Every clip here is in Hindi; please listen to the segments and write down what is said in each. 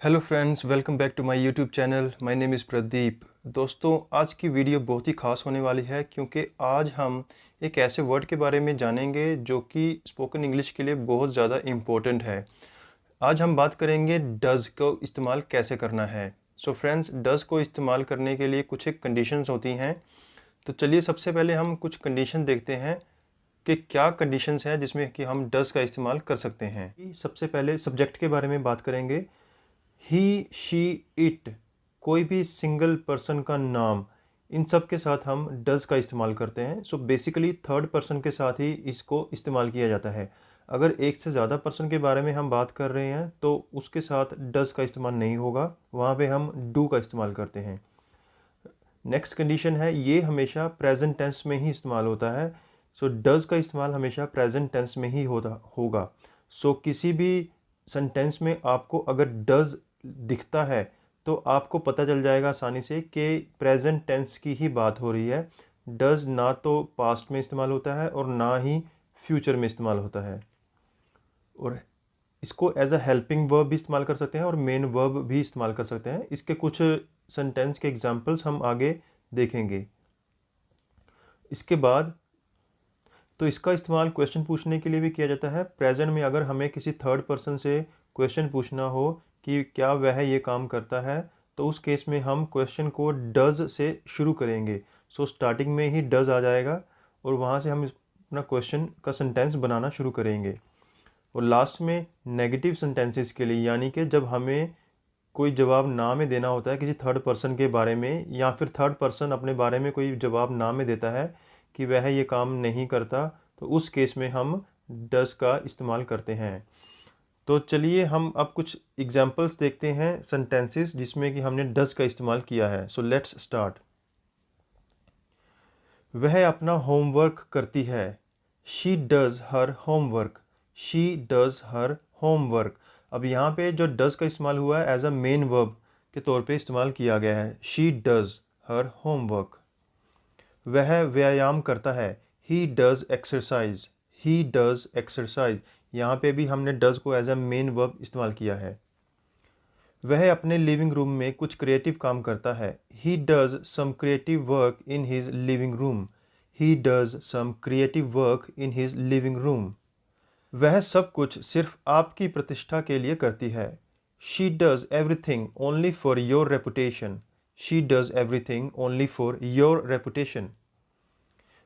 Hello friends, welcome back to my YouTube channel. My name is Pradeep. दोस्तों, आज की वीडियो बहुत ही ख़ास होने वाली है क्योंकि आज हम एक ऐसे वर्ड के बारे में जानेंगे जो कि स्पोकन इंग्लिश के लिए बहुत ज़्यादा इम्पोर्टेंट है। आज हम बात करेंगे डज़ को इस्तेमाल कैसे करना है। सो फ्रेंड्स, डज़ को इस्तेमाल करने के लिए कुछ एक कंडीशंस होती हैं। तो चलिए सबसे पहले हम कुछ कंडीशन देखते हैं कि क्या कंडीशंस हैं जिसमें कि हम डज़ का इस्तेमाल कर सकते हैं। सबसे पहले सब्जेक्ट के बारे में बात करेंगे। ही, शी, इट, कोई भी सिंगल पर्सन का नाम, इन सब के साथ हम डज़ का इस्तेमाल करते हैं। सो बेसिकली थर्ड पर्सन के साथ ही इसको इस्तेमाल किया जाता है। अगर एक से ज़्यादा पर्सन के बारे में हम बात कर रहे हैं तो उसके साथ डज़ का इस्तेमाल नहीं होगा, वहाँ पे हम डू का इस्तेमाल करते हैं। नेक्स्ट कंडीशन है, ये हमेशा प्रेजेंट टेंस में ही इस्तेमाल होता है। सो डज़ का इस्तेमाल हमेशा प्रेजेंट टेंस में ही होगा। सो किसी भी सेंटेंस में आपको अगर डज़ दिखता है तो आपको पता चल जाएगा आसानी से कि प्रेजेंट टेंस की ही बात हो रही है। डज़ ना तो पास्ट में इस्तेमाल होता है और ना ही फ्यूचर में इस्तेमाल होता है। और इसको एज अ हेल्पिंग वर्ब भी इस्तेमाल कर सकते हैं और मेन वर्ब भी इस्तेमाल कर सकते हैं। इसके कुछ सेंटेंस के एग्जांपल्स हम आगे देखेंगे। इसके बाद तो इसका इस्तेमाल क्वेश्चन पूछने के लिए भी किया जाता है। प्रेजेंट में अगर हमें किसी थर्ड पर्सन से क्वेश्चन पूछना हो कि क्या वह ये काम करता है, तो उस केस में हम क्वेश्चन को डज़ से शुरू करेंगे। सो स्टार्टिंग में ही डज़ आ जाएगा और वहाँ से हम अपना क्वेश्चन का सेंटेंस बनाना शुरू करेंगे। और लास्ट में नेगेटिव सेंटेंसेस के लिए, यानी कि जब हमें कोई जवाब ना में देना होता है किसी थर्ड पर्सन के बारे में, या फिर थर्ड पर्सन अपने बारे में कोई जवाब ना में देता है कि वह ये काम नहीं करता, तो उस केस में हम डज़ का इस्तेमाल करते हैं। तो चलिए हम अब कुछ एग्जांपल्स देखते हैं सेंटेंसेस जिसमें कि हमने डज़ का इस्तेमाल किया है। So let's start. वह अपना होमवर्क करती है। She does her homework. She does her homework. अब यहाँ पे जो डज़ का इस्तेमाल हुआ है एज अ मेन वर्ब के तौर पे इस्तेमाल किया गया है। She does her homework. वह व्यायाम करता है। He does exercise. He does exercise. यहाँ पे भी हमने डज़ को एज अ मेन वर्ब इस्तेमाल किया है। वह अपने लिविंग रूम में कुछ क्रिएटिव काम करता है। He does some creative work in his living room. He does some creative work in his living room. वह सब कुछ सिर्फ आपकी प्रतिष्ठा के लिए करती है। She does everything only for your reputation. She does everything only for your reputation.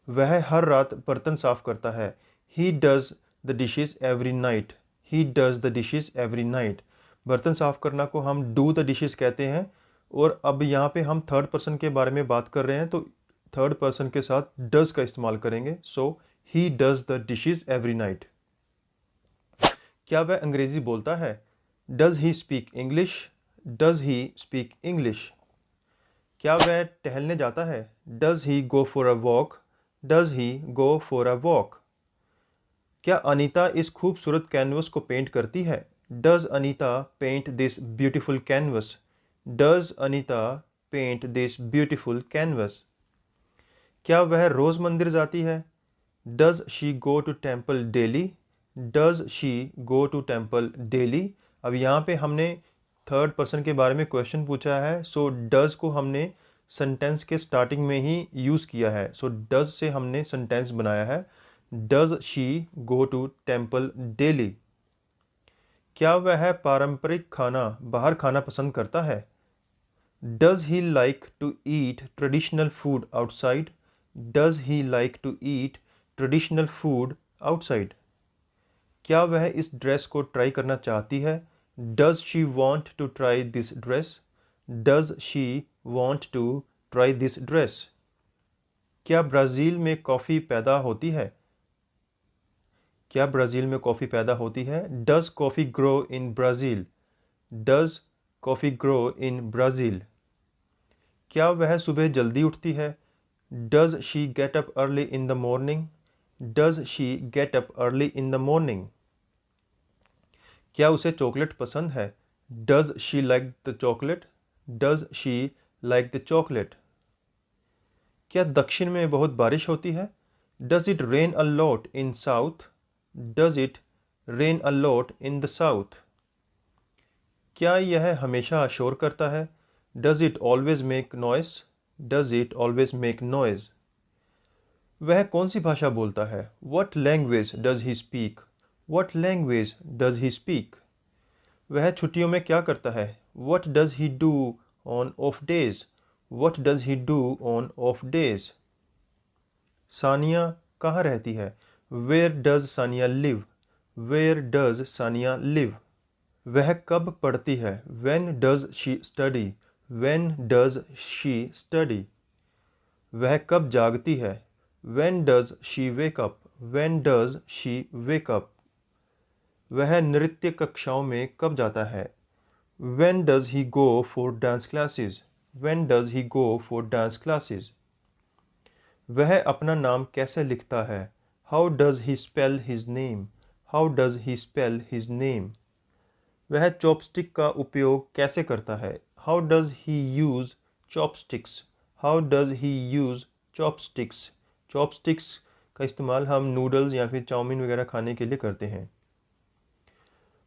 वह हर रात बर्तन साफ करता है। He does the dishes every night. He does the dishes every night. बर्तन साफ करना को हम डू द डिशेस कहते हैं। और अब यहाँ पे हम थर्ड पर्सन के बारे में बात कर रहे हैं तो थर्ड पर्सन के साथ डज़ का इस्तेमाल करेंगे। So he does the dishes every night. क्या वह अंग्रेज़ी बोलता है? Does he speak English? Does he speak English. क्या वह टहलने जाता है? Does he go for a walk? Does he go for a walk. क्या अनीता इस खूबसूरत कैनवस को पेंट करती है? Does Anita paint this beautiful canvas? Does Anita paint this beautiful canvas. क्या वह रोज़ मंदिर जाती है? Does she go to temple daily? Does she go to temple daily. अब यहाँ पे हमने थर्ड पर्सन के बारे में क्वेश्चन पूछा है। सो डज़ को हमने सेंटेंस के स्टार्टिंग में ही यूज़ किया है। सो डज़ से हमने सेंटेंस बनाया है। Does she go to temple daily. क्या वह पारंपरिक खाना बाहर खाना पसंद करता है? Does he like to eat traditional food outside? Does he like to eat traditional food outside. क्या वह इस ड्रेस को ट्राई करना चाहती है? Does she want to try this dress? Does she want to try this dress. क्या ब्राज़ील में कॉफ़ी पैदा होती है? क्या ब्राज़ील में कॉफ़ी पैदा होती है? Does coffee grow in Brazil? Does coffee grow in Brazil. क्या वह सुबह जल्दी उठती है? Does she get up early in the morning? Does she get up early in the morning. क्या उसे चॉकलेट पसंद है? Does she like the chocolate? Does she like the chocolate. क्या दक्षिण में बहुत बारिश होती है? Does it rain a lot in south? Does it rain a lot in the south. क्या यह हमेशा शोर करता है? Does it always make noise? Does it always make noise? वह कौन सी भाषा बोलता है? What language does he speak? What language does he speak? वह छुट्टियों में क्या करता है? What does he do on off days? What does he do on off days? Sania कहाँ रहती है? Where does Sania live? Where does Sania live? वह कब पढ़ती है? When does she study? When does she study? वह कब जागती है? When does she wake up? When does she wake up? वह नृत्य कक्षाओं में कब जाता है? When does he go for dance classes? When does he go for dance classes? वह अपना नाम कैसे लिखता है? How does he spell his name? How does he spell his name? वह चॉपस्टिक का उपयोग कैसे करता है? How does he use chopsticks? How does he use chopsticks? Chopsticks का इस्तेमाल हम नूडल्स या फिर चाउमीन वगैरह खाने के लिए करते हैं।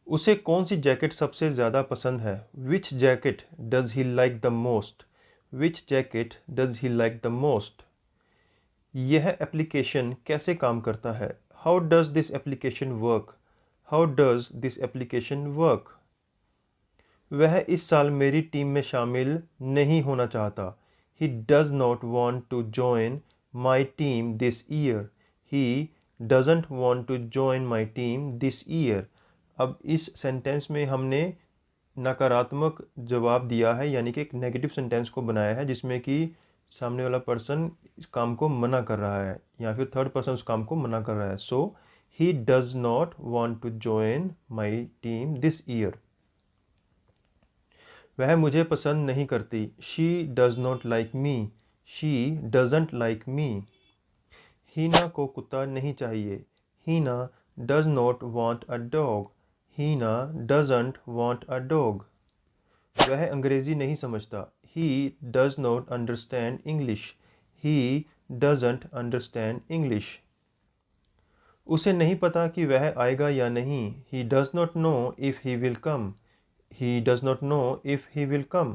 उसे कौन सी जैकेट सबसे ज़्यादा पसंद है? Which jacket does he like the most? Which jacket does he like the most? यह एप्लीकेशन कैसे काम करता है? How does this application work? How does this application work? वह इस साल मेरी टीम में शामिल नहीं होना चाहता। He does not want to join my team this year. He doesn't want to join my team this year. अब इस सेंटेंस में हमने नकारात्मक जवाब दिया है, यानी कि एक नेगेटिव सेंटेंस को बनाया है जिसमें कि सामने वाला पर्सन इस काम को मना कर रहा है या फिर थर्ड पर्सन उस काम को मना कर रहा है। So he does not want to join my team this year. वह मुझे पसंद नहीं करती। She does not like me. She doesn't like me. Heena को कुत्ता नहीं चाहिए। Heena does not want a dog. Heena doesn't want a dog. वह अंग्रेज़ी नहीं समझता। He does not understand English. He doesn't understand English. उसे नहीं पता कि वह आएगा या नहीं। He does not know if he will come. He does not know if he will come.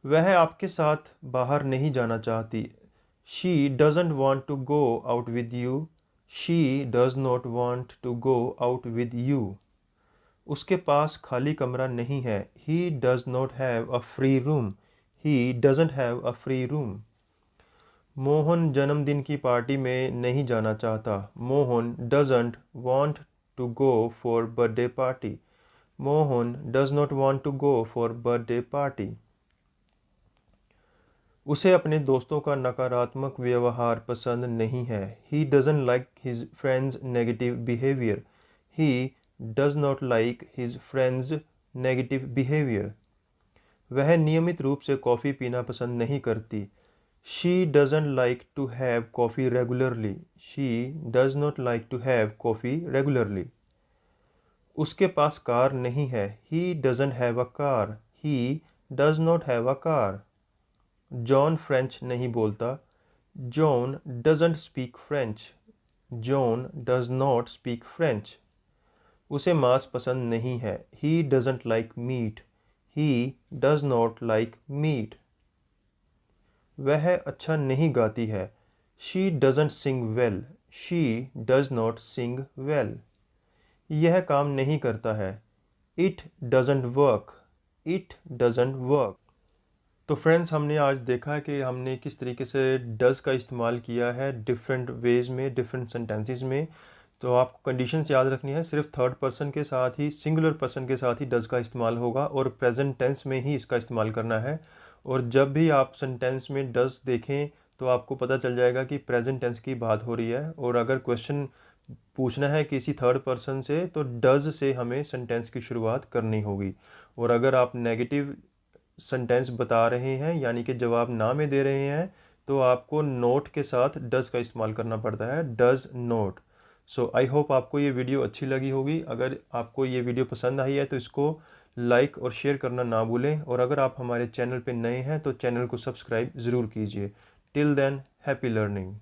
वह आपके साथ बाहर नहीं जाना चाहती। She doesn't want to go out with you. She does not want to go out with you. उसके पास खाली कमरा नहीं है। He does not have a free room. He doesn't have a free room. Mohan जन्मदिन की पार्टी में नहीं जाना चाहता। Mohan doesn't want to go for birthday party. Mohan does not want to go for birthday party. उसे अपने दोस्तों का नकारात्मक व्यवहार पसंद नहीं है। He doesn't like his friends' negative behavior. He does not like his friends' negative behavior. वह नियमित रूप से कॉफ़ी पीना पसंद नहीं करती। She doesn't like to have coffee regularly. She does not like to have coffee regularly. उसके पास कार नहीं है। He doesn't have a car. He does not have a car. John French नहीं बोलता। John doesn't speak French. John does not speak French. उसे मांस पसंद नहीं है। He doesn't like meat. He does not like meat. वह अच्छा नहीं गाती है। She doesn't sing well. She does not sing well. यह काम नहीं करता है। It doesn't work. It doesn't work. तो फ्रेंड्स, हमने आज देखा कि हमने किस तरीके से डज़ का इस्तेमाल किया है डिफरेंट वेज़ में, डिफरेंट सेंटेंसेस में। तो आपको कंडीशंस याद रखनी है। सिर्फ थर्ड पर्सन के साथ ही, सिंगुलर पर्सन के साथ ही डज़ का इस्तेमाल होगा और प्रेजेंट टेंस में ही इसका इस्तेमाल करना है। और जब भी आप सेंटेंस में डज़ देखें तो आपको पता चल जाएगा कि प्रेजेंट टेंस की बात हो रही है। और अगर क्वेश्चन पूछना है किसी थर्ड पर्सन से तो डज़ से हमें सेंटेंस की शुरुआत करनी होगी। और अगर आप नेगेटिव सेंटेंस बता रहे हैं, यानी कि जवाब ना में दे रहे हैं, तो आपको नोट के साथ डज़ का इस्तेमाल करना पड़ता है। Does note. So I hope आपको ये वीडियो अच्छी लगी होगी। अगर आपको ये वीडियो पसंद आई है तो इसको लाइक और शेयर करना ना भूलें। और अगर आप हमारे चैनल पे नए हैं तो चैनल को सब्सक्राइब ज़रूर कीजिए। Till then, happy learning.